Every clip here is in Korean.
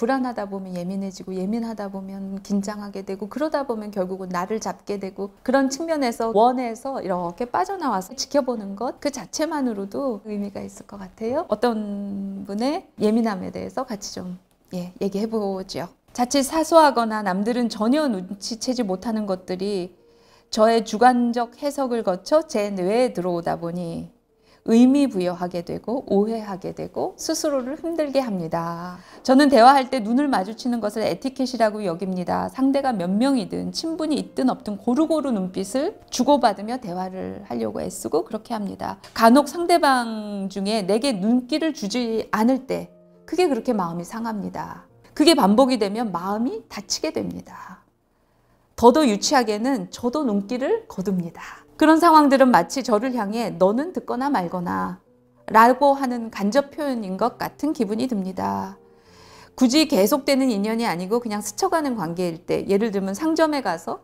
불안하다 보면 예민해지고 예민하다 보면 긴장하게 되고 그러다 보면 결국은 나를 잡게 되고 그런 측면에서 원에서 이렇게 빠져나와서 지켜보는 것 그 자체만으로도 의미가 있을 것 같아요. 어떤 분의 예민함에 대해서 같이 좀 얘기해보죠. 자칫 사소하거나 남들은 전혀 눈치채지 못하는 것들이 저의 주관적 해석을 거쳐 제 뇌에 들어오다 보니 의미 부여하게 되고 오해하게 되고 스스로를 힘들게 합니다. 저는 대화할 때 눈을 마주치는 것을 에티켓이라고 여깁니다. 상대가 몇 명이든 친분이 있든 없든 고루고루 눈빛을 주고받으며 대화를 하려고 애쓰고 그렇게 합니다. 간혹 상대방 중에 내게 눈길을 주지 않을 때 그게 그렇게 마음이 상합니다. 그게 반복이 되면 마음이 다치게 됩니다. 더더 유치하게는 저도 눈길을 거둡니다. 그런 상황들은 마치 저를 향해 너는 듣거나 말거나 라고 하는 간접 표현인 것 같은 기분이 듭니다. 굳이 계속되는 인연이 아니고 그냥 스쳐가는 관계일 때, 예를 들면 상점에 가서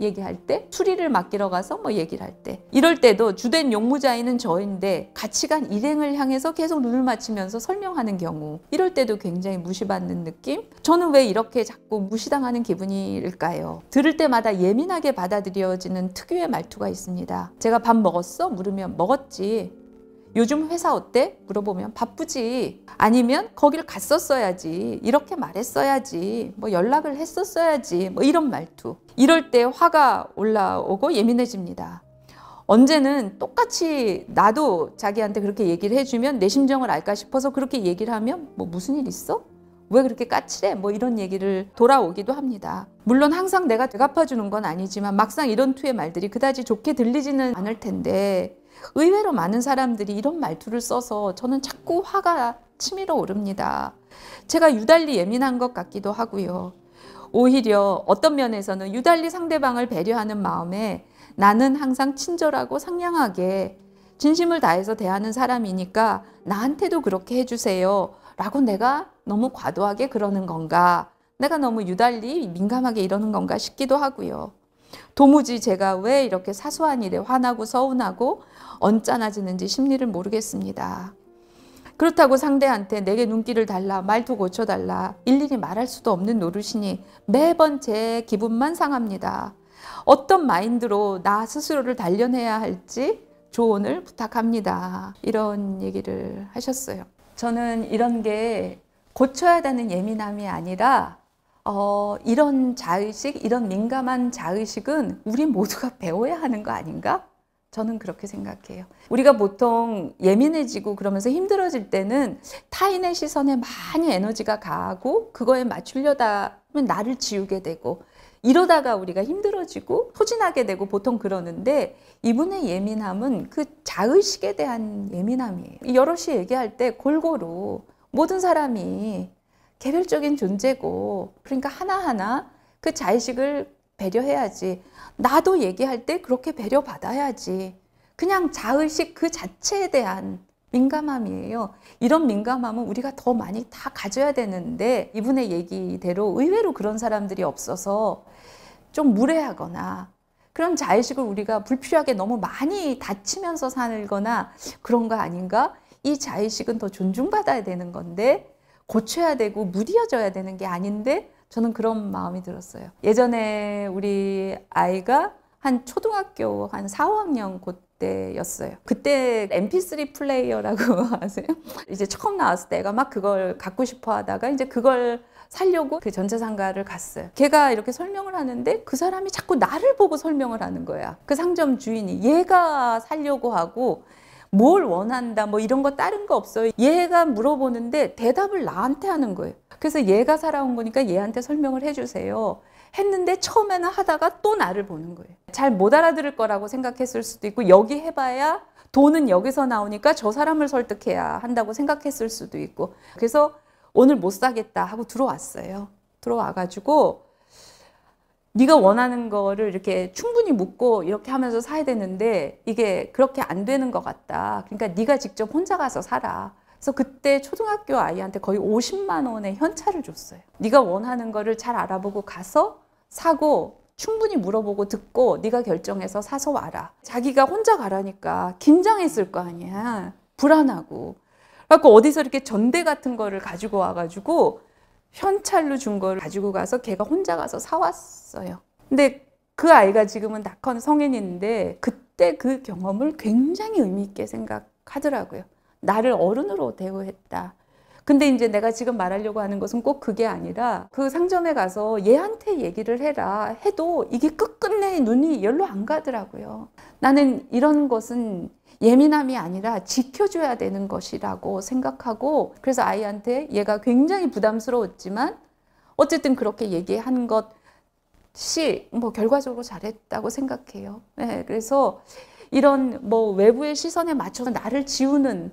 얘기할 때, 수리를 맡기러 가서 얘기를 할 때, 이럴 때도 주된 용무자인은 저인데 가치관 일행을 향해서 계속 눈을 맞추면서 설명하는 경우, 이럴 때도 굉장히 무시받는 느낌? 저는 왜 이렇게 자꾸 무시당하는 기분일까요? 들을 때마다 예민하게 받아들여지는 특유의 말투가 있습니다. 제가 밥 먹었어? 물으면 먹었지. 요즘 회사 어때? 물어보면 바쁘지. 아니면 거길 갔었어야지. 이렇게 말했어야지. 연락을 했었어야지. 이런 말투. 이럴 때 화가 올라오고 예민해집니다. 언제는 똑같이 나도 자기한테 그렇게 얘기를 해주면 내 심정을 알까 싶어서 그렇게 얘기를 하면 무슨 일 있어? 왜 그렇게 까칠해? 이런 얘기를 돌아오기도 합니다. 물론 항상 내가 되갚아주는 건 아니지만 막상 이런 투의 말들이 그다지 좋게 들리지는 않을 텐데 의외로 많은 사람들이 이런 말투를 써서 저는 자꾸 화가 치밀어 오릅니다. 제가 유달리 예민한 것 같기도 하고요. 오히려 어떤 면에서는 유달리 상대방을 배려하는 마음에 나는 항상 친절하고 상냥하게 진심을 다해서 대하는 사람이니까 나한테도 그렇게 해주세요 라고 내가 너무 과도하게 그러는 건가, 내가 너무 유달리 민감하게 이러는 건가 싶기도 하고요. 도무지 제가 왜 이렇게 사소한 일에 화나고 서운하고 언짢아지는지 심리를 모르겠습니다. 그렇다고 상대한테 내게 눈길을 달라, 말투 고쳐달라 일일이 말할 수도 없는 노릇이니 매번 제 기분만 상합니다. 어떤 마인드로 나 스스로를 단련해야 할지 조언을 부탁합니다. 이런 얘기를 하셨어요. 저는 이런 게 고쳐야 되는 예민함이 아니라 이런 자의식, 이런 민감한 자의식은 우리 모두가 배워야 하는 거 아닌가? 저는 그렇게 생각해요. 우리가 보통 예민해지고 그러면서 힘들어질 때는 타인의 시선에 많이 에너지가 가고 그거에 맞추려다 하면 나를 지우게 되고 이러다가 우리가 힘들어지고 소진하게 되고 보통 그러는데, 이분의 예민함은 그 자의식에 대한 예민함이에요. 여럿이 얘기할 때 골고루 모든 사람이 개별적인 존재고, 그러니까 하나하나 그 자의식을 배려해야지. 나도 얘기할 때 그렇게 배려받아야지. 그냥 자의식 그 자체에 대한 민감함이에요. 이런 민감함은 우리가 더 많이 다 가져야 되는데 이분의 얘기대로 의외로 그런 사람들이 없어서 좀 무례하거나 그런 자의식을 우리가 불필요하게 너무 많이 다치면서 살거나 그런 거 아닌가? 이 자의식은 더 존중받아야 되는 건데 고쳐야 되고 무뎌져야 되는 게 아닌데 저는 그런 마음이 들었어요. 예전에 우리 아이가 한 초등학교 한 4, 5학년 그때였어요. 그때 MP3 플레이어라고 아세요? 이제 처음 나왔을 때 애가 막 그걸 갖고 싶어 하다가 이제 그걸 살려고 그 전자상가를 갔어요. 걔가 이렇게 설명을 하는데 그 사람이 자꾸 나를 보고 설명을 하는 거야. 그 상점 주인이 얘가 살려고 하고 뭘 원한다 이런 거 다른 거 없어요. 얘가 물어보는데 대답을 나한테 하는 거예요. 그래서 얘가 살아온 거니까 얘한테 설명을 해주세요 했는데 처음에는 하다가 또 나를 보는 거예요. 잘 못 알아들을 거라고 생각했을 수도 있고, 여기 해봐야 돈은 여기서 나오니까 저 사람을 설득해야 한다고 생각했을 수도 있고, 그래서 오늘 못 사겠다 하고 들어왔어요. 들어와가지고 네가 원하는 거를 이렇게 충분히 묻고 이렇게 하면서 사야 되는데 이게 그렇게 안 되는 것 같다. 그러니까 네가 직접 혼자 가서 사라. 그래서 그때 초등학교 아이한테 거의 50만 원의 현찰을 줬어요. 네가 원하는 거를 잘 알아보고 가서 사고 충분히 물어보고 듣고 네가 결정해서 사서 와라. 자기가 혼자 가라니까 긴장했을 거 아니야. 불안하고. 그래서 어디서 이렇게 전대 같은 거를 가지고 와가지고 현찰로 준 걸 가지고 가서 걔가 혼자 가서 사왔어요. 근데 그 아이가 지금은 다 큰 성인인데 그때 그 경험을 굉장히 의미 있게 생각하더라고요. 나를 어른으로 대우했다. 근데 이제 내가 지금 말하려고 하는 것은 꼭 그게 아니라 그 상점에 가서 얘한테 얘기를 해라 해도 이게 끝끝내 눈이 열로 안 가더라고요. 나는 이런 것은 예민함이 아니라 지켜줘야 되는 것이라고 생각하고, 그래서 아이한테 얘가 굉장히 부담스러웠지만 어쨌든 그렇게 얘기한 것이 뭐 결과적으로 잘했다고 생각해요. 네, 그래서 이런 뭐 외부의 시선에 맞춰서 나를 지우는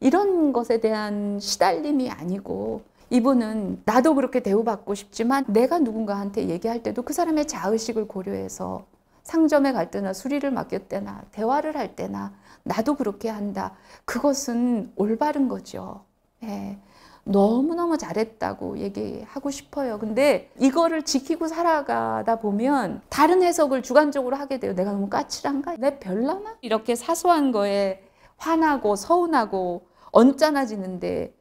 이런 것에 대한 시달림이 아니고, 이분은 나도 그렇게 대우받고 싶지만 내가 누군가한테 얘기할 때도 그 사람의 자의식을 고려해서 상점에 갈 때나 수리를 맡길 때나 대화를 할 때나 나도 그렇게 한다. 그것은 올바른 거죠. 네. 너무너무 잘했다고 얘기하고 싶어요. 근데 이거를 지키고 살아가다 보면 다른 해석을 주관적으로 하게 돼요. 내가 너무 까칠한가? 내 별나나? 이렇게 사소한 거에 화나고 서운하고 언짢아지는데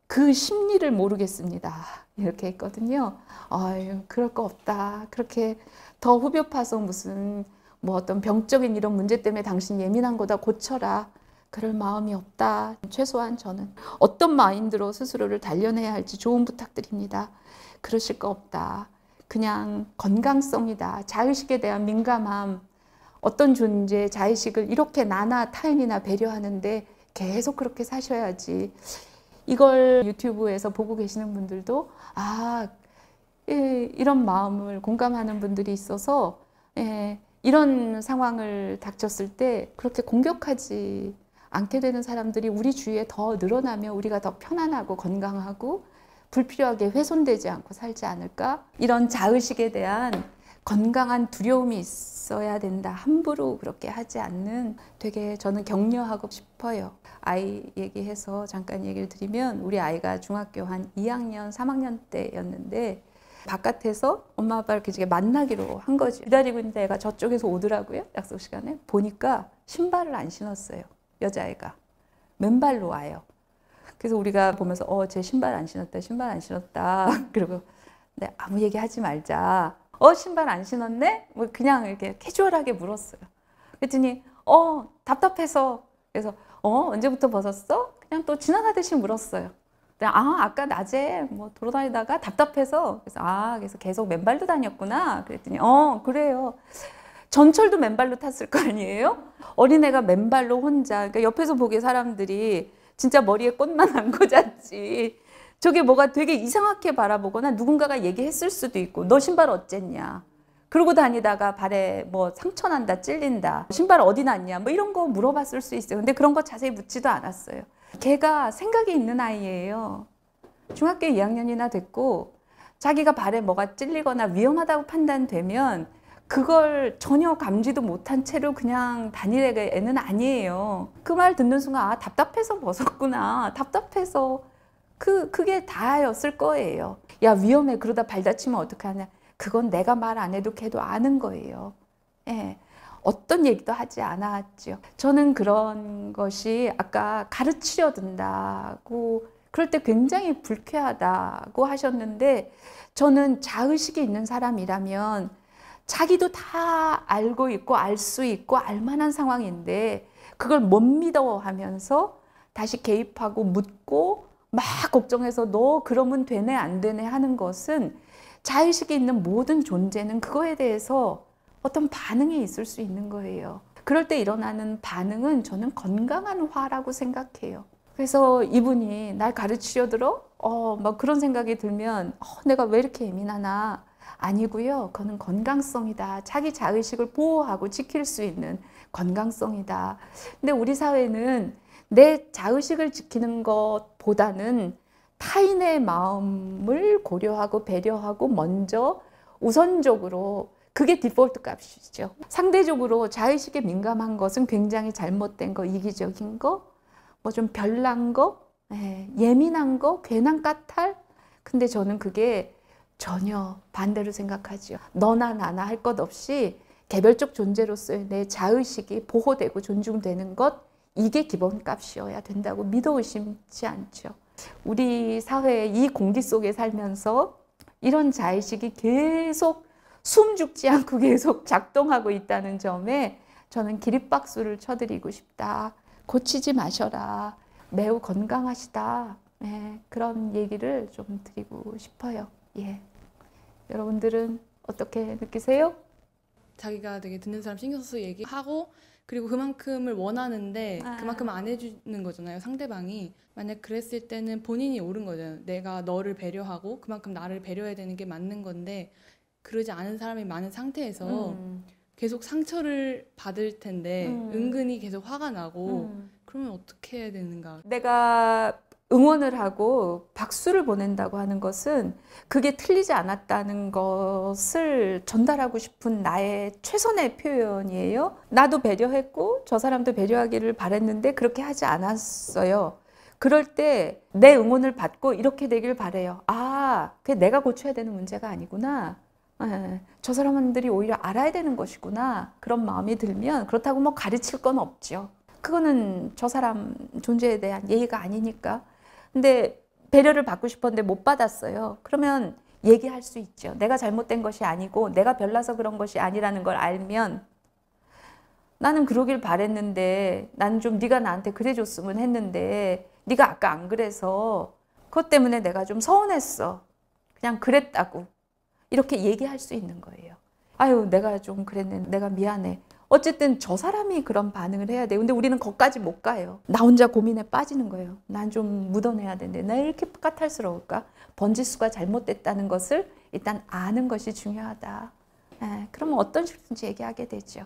그 심리를 모르겠습니다. 이렇게 했거든요. 아유, 그럴 거 없다. 그렇게 더 후벼 파서 무슨 뭐 어떤 병적인 이런 문제 때문에 당신 예민한 거다 고쳐라. 그럴 마음이 없다. 최소한 저는 어떤 마인드로 스스로를 단련해야 할지 조언 부탁드립니다. 그러실 거 없다. 그냥 건강성이다. 자의식에 대한 민감함, 어떤 존재, 자의식을 이렇게 나나 타인이나 배려하는데 계속 그렇게 사셔야지. 이걸 유튜브에서 보고 계시는 분들도 이런 마음을 공감하는 분들이 있어서 이런 상황을 닥쳤을 때 그렇게 공격하지 않게 되는 사람들이 우리 주위에 더 늘어나면 우리가 더 편안하고 건강하고 불필요하게 훼손되지 않고 살지 않을까? 이런 자의식에 대한 건강한 두려움이 있어야 된다. 함부로 그렇게 하지 않는, 되게 저는 격려하고 싶어요. 아이 얘기해서 잠깐 얘기를 드리면, 우리 아이가 중학교 한 2학년, 3학년 때였는데 바깥에서 엄마 아빠를 이렇게 만나기로 한 거지. 기다리고 있는데 애가 저쪽에서 오더라고요. 약속 시간에. 보니까 신발을 안 신었어요. 여자애가. 맨발로 와요. 그래서 우리가 보면서 쟤 신발 안 신었다. 신발 안 신었다. 그리고 네, 아무 얘기 하지 말자. 신발 안 신었네? 뭐 그냥 이렇게 캐주얼하게 물었어요. 그랬더니 답답해서. 그래서 언제부터 벗었어? 그냥 또 지나가듯이 물었어요. 아까 낮에 뭐 돌아다니다가 답답해서. 그래서 계속 맨발로 다녔구나. 그랬더니 그래요. 전철도 맨발로 탔을 거 아니에요? 어린애가 맨발로 혼자, 그러니까 옆에서 보기에 사람들이 진짜 머리에 꽃만 안고 잤지. 저게 뭐가 되게 이상하게 바라보거나 누군가가 얘기했을 수도 있고, 너 신발 어쨌냐? 그러고 다니다가 발에 뭐 상처 난다, 찔린다, 신발 어디 났냐? 뭐 이런 거 물어봤을 수 있어요. 근데 그런 거 자세히 묻지도 않았어요. 걔가 생각이 있는 아이예요. 중학교 2학년이나 됐고 자기가 발에 뭐가 찔리거나 위험하다고 판단되면 그걸 전혀 감지도 못한 채로 그냥 다닐 애는 아니에요. 그 말 듣는 순간 답답해서 벗었구나. 답답해서 그게 다였을 거예요. 야, 위험해. 그러다 발 다치면 어떡하냐. 그건 내가 말 안 해도 걔도 아는 거예요. 예. 어떤 얘기도 하지 않았죠. 저는 그런 것이 아까 가르치려 든다고 그럴 때 굉장히 불쾌하다고 하셨는데, 저는 자의식이 있는 사람이라면 자기도 다 알고 있고 알 수 있고 알만한 상황인데 그걸 못 믿어 하면서 다시 개입하고 묻고 막 걱정해서 너 그러면 되네 안 되네 하는 것은, 자의식이 있는 모든 존재는 그거에 대해서 어떤 반응이 있을 수 있는 거예요. 그럴 때 일어나는 반응은 저는 건강한 화라고 생각해요. 그래서 이분이 날 가르치려 들어? 막 그런 생각이 들면 내가 왜 이렇게 예민하나? 아니고요. 그거는 건강성이다. 자기 자의식을 보호하고 지킬 수 있는 건강성이다. 근데 우리 사회는 내 자의식을 지키는 것보다는 타인의 마음을 고려하고 배려하고 먼저 우선적으로, 그게 디폴트 값이죠. 상대적으로 자의식에 민감한 것은 굉장히 잘못된 거, 이기적인 거, 뭐 좀 별난 거, 예민한 거, 괜한 까탈. 근데 저는 그게 전혀 반대로 생각하죠. 너나 나나 할 것 없이 개별적 존재로서의 내 자의식이 보호되고 존중되는 것, 이게 기본값이어야 된다고 믿어 의심치 않죠. 우리 사회의 이 공기 속에 살면서 이런 자의식이 계속 숨 죽지 않고 계속 작동하고 있다는 점에 저는 기립박수를 쳐드리고 싶다. 고치지 마셔라. 매우 건강하시다. 네, 그런 얘기를 좀 드리고 싶어요. 예. 여러분들은 어떻게 느끼세요? 자기가 되게 듣는 사람 신경 써서 얘기하고 그리고 그만큼을 원하는데 그만큼 안 해주는 거잖아요, 상대방이. 만약 그랬을 때는 본인이 옳은 거잖아요. 내가 너를 배려하고 그만큼 나를 배려해야 되는 게 맞는 건데 그러지 않은 사람이 많은 상태에서 계속 상처를 받을 텐데 은근히 계속 화가 나고 그러면 어떻게 해야 되는가. 내가 응원을 하고 박수를 보낸다고 하는 것은 그게 틀리지 않았다는 것을 전달하고 싶은 나의 최선의 표현이에요. 나도 배려했고 저 사람도 배려하기를 바랬는데 그렇게 하지 않았어요. 그럴 때 내 응원을 받고 이렇게 되길 바래요. 아, 그게 내가 고쳐야 되는 문제가 아니구나. 저 사람들이 오히려 알아야 되는 것이구나. 그런 마음이 들면 그렇다고 뭐 가르칠 건 없죠. 그거는 저 사람 존재에 대한 예의가 아니니까. 근데 배려를 받고 싶었는데 못 받았어요. 그러면 얘기할 수 있죠. 내가 잘못된 것이 아니고 내가 별나서 그런 것이 아니라는 걸 알면 나는 그러길 바랬는데 나는 좀 네가 나한테 그래줬으면 했는데 네가 아까 안 그래서 그것 때문에 내가 좀 서운했어. 그냥 그랬다고. 이렇게 얘기할 수 있는 거예요. 아유, 내가 좀 그랬는데 내가 미안해. 어쨌든 저 사람이 그런 반응을 해야 돼요. 근데 우리는 거기까지 못 가요. 나 혼자 고민에 빠지는 거예요. 난 좀 묻어내야 되는데 나 이렇게 까탈스러울까? 번지수가 잘못됐다는 것을 일단 아는 것이 중요하다. 그러면 어떤 식으로든지 얘기하게 되죠.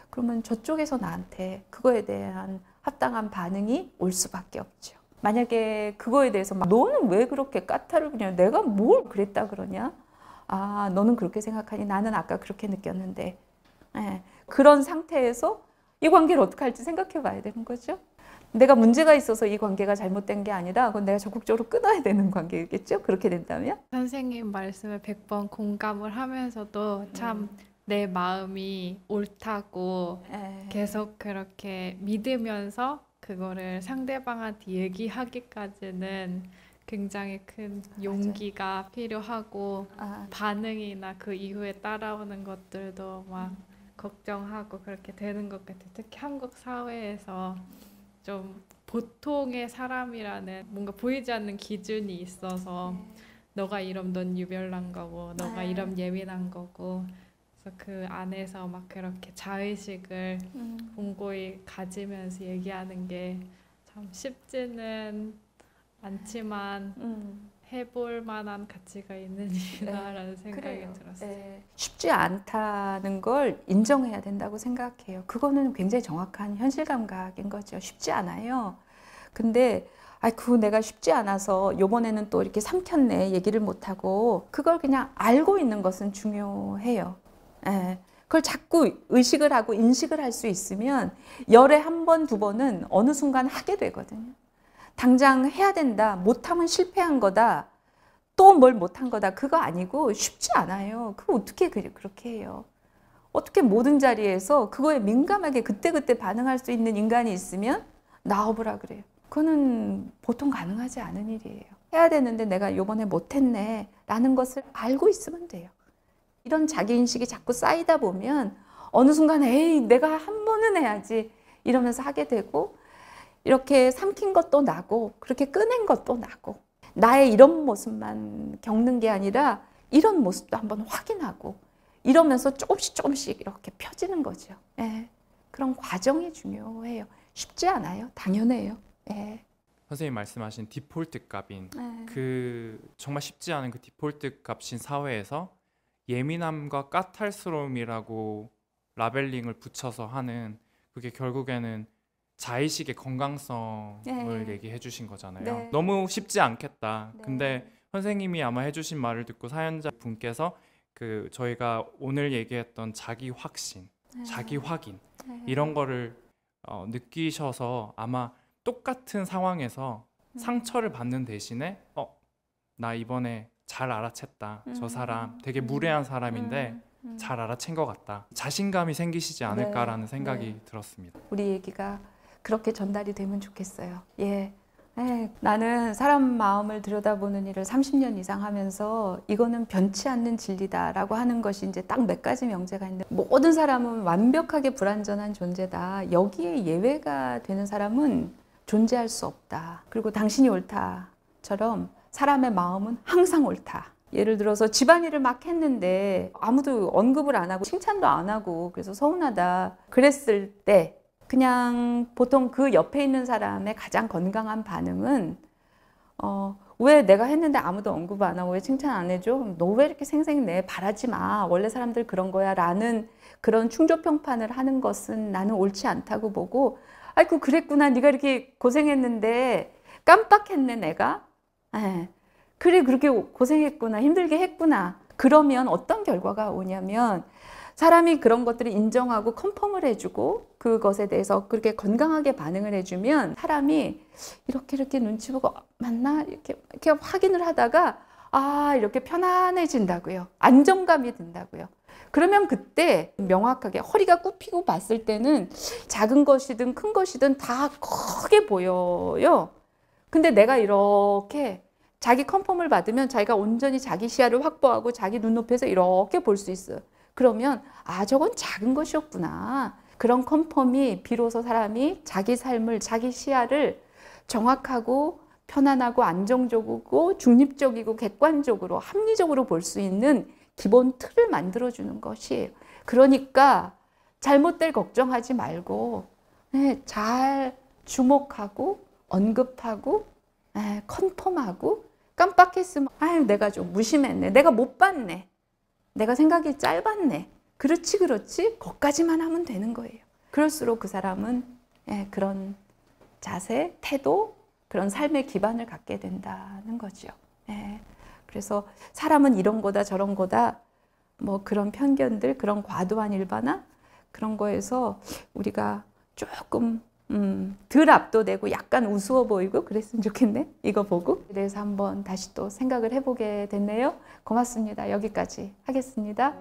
그러면 저쪽에서 나한테 그거에 대한 합당한 반응이 올 수밖에 없죠. 만약에 그거에 대해서 막 너는 왜 그렇게 까탈을 그냥 내가 뭘 그랬다 그러냐? 아, 너는 그렇게 생각하니 나는 아까 그렇게 느꼈는데. 그런 상태에서 이 관계를 어떻게 할지 생각해 봐야 되는 거죠. 내가 문제가 있어서 이 관계가 잘못된 게 아니라 그건 내가 적극적으로 끊어야 되는 관계겠죠. 그렇게 된다면. 선생님 말씀에 100번 공감을 하면서도 참 내 마음이 옳다고 계속 그렇게 믿으면서 그거를 상대방한테 얘기하기까지는 굉장히 큰 용기가 필요하고 반응이나 그 이후에 따라오는 것들도 막 걱정하고 그렇게 되는 것 같아요. 특히 한국 사회에서 좀 보통의 사람이라는 뭔가 보이지 않는 기준이 있어서 너가 이러면 넌 유별난 거고 너가 이러면 예민한 거고 그래서 그 안에서 막 그렇게 자의식을 공고히 가지면서 얘기하는 게 참 쉽지는 않지만 해볼 만한 가치가 있는 일이다라는 생각이 들었어요. 쉽지 않다는 걸 인정해야 된다고 생각해요. 그거는 굉장히 정확한 현실 감각인 거죠. 쉽지 않아요. 근데 그거 내가 쉽지 않아서 요번에는 또 이렇게 삼켰네 얘기를 못하고 그걸 그냥 알고 있는 것은 중요해요. 그걸 자꾸 의식을 하고 인식을 할 수 있으면 열에 한 번, 두 번은 어느 순간 하게 되거든요. 당장 해야 된다. 못하면 실패한 거다. 또 뭘 못한 거다. 그거 아니고 쉽지 않아요. 그거 어떻게 그렇게 해요. 어떻게 모든 자리에서 그거에 민감하게 그때그때 반응할 수 있는 인간이 있으면 나와보라 그래요. 그거는 보통 가능하지 않은 일이에요. 해야 되는데 내가 요번에 못했네 라는 것을 알고 있으면 돼요. 이런 자기인식이 자꾸 쌓이다 보면 어느 순간 에이 내가 한 번은 해야지 이러면서 하게 되고 이렇게 삼킨 것도 나고 그렇게 꺼낸 것도 나고 나의 이런 모습만 겪는 게 아니라 이런 모습도 한번 확인하고 이러면서 조금씩 이렇게 펴지는 거죠. 그런 과정이 중요해요. 쉽지 않아요. 당연해요. 선생님 말씀하신 디폴트 값인 그 정말 쉽지 않은 그 디폴트 값인 사회에서 예민함과 까탈스러움이라고 라벨링을 붙여서 하는 그게 결국에는 자의식의 건강성을 얘기해 주신 거잖아요. 너무 쉽지 않겠다. 근데 선생님이 아마 해주신 말을 듣고 사연자 분께서 그 저희가 오늘 얘기했던 자기 확신, 자기 확인 이런 거를 느끼셔서 아마 똑같은 상황에서 상처를 받는 대신에 나 이번에 잘 알아챘다. 저 사람 되게 무례한 사람인데 잘 알아챈 것 같다. 자신감이 생기시지 않을까라는 생각이 들었습니다. 우리 얘기가 그렇게 전달이 되면 좋겠어요. 나는 사람 마음을 들여다보는 일을 30년 이상 하면서 이거는 변치 않는 진리다라고 하는 것이 이제 딱 몇 가지 명제가 있는데, 모든 사람은 완벽하게 불완전한 존재다. 여기에 예외가 되는 사람은 존재할 수 없다. 그리고 당신이 옳다처럼 사람의 마음은 항상 옳다. 예를 들어서 집안일을 막 했는데 아무도 언급을 안 하고 칭찬도 안 하고 그래서 서운하다. 그랬을 때 그냥 보통 그 옆에 있는 사람의 가장 건강한 반응은 왜 내가 했는데 아무도 언급 안 하고 왜 칭찬 안 해줘? 너 왜 이렇게 생색내? 바라지 마. 원래 사람들 그런 거야. 라는 그런 충조평판을 하는 것은 나는 옳지 않다고 보고, 아이고 그랬구나. 네가 이렇게 고생했는데 깜빡했네 내가. 그래 그렇게 고생했구나. 힘들게 했구나. 그러면 어떤 결과가 오냐면 사람이 그런 것들을 인정하고 컨펌을 해주고 그것에 대해서 그렇게 건강하게 반응을 해주면 사람이 이렇게 눈치 보고 맞나? 이렇게 확인을 하다가 이렇게 편안해진다고요. 안정감이 든다고요. 그러면 그때 명확하게 허리가 굽히고 봤을 때는 작은 것이든 큰 것이든 다 크게 보여요. 근데 내가 이렇게 자기 컨펌을 받으면 자기가 온전히 자기 시야를 확보하고 자기 눈높이에서 이렇게 볼 수 있어요. 그러면 저건 작은 것이었구나. 그런 컨펌이 비로소 사람이 자기 삶을, 자기 시야를 정확하고 편안하고 안정적이고 중립적이고 객관적으로 합리적으로 볼 수 있는 기본 틀을 만들어주는 것이에요. 그러니까 잘못될 걱정하지 말고 잘 주목하고 언급하고 컨펌하고 깜빡했으면 내가 좀 무심했네. 내가 못 봤네. 내가 생각이 짧았네. 그렇지 거기까지만 하면 되는 거예요. 그럴수록 그 사람은 그런 자세, 태도, 그런 삶의 기반을 갖게 된다는 거죠. 그래서 사람은 이런 거다 저런 거다 뭐 그런 편견들, 그런 과도한 일반화 그런 거에서 우리가 조금 덜 압도되고 약간 우스워 보이고 그랬으면 좋겠네. 이거 보고. 그래서 한번 다시 또 생각을 해보게 됐네요. 고맙습니다. 여기까지 하겠습니다.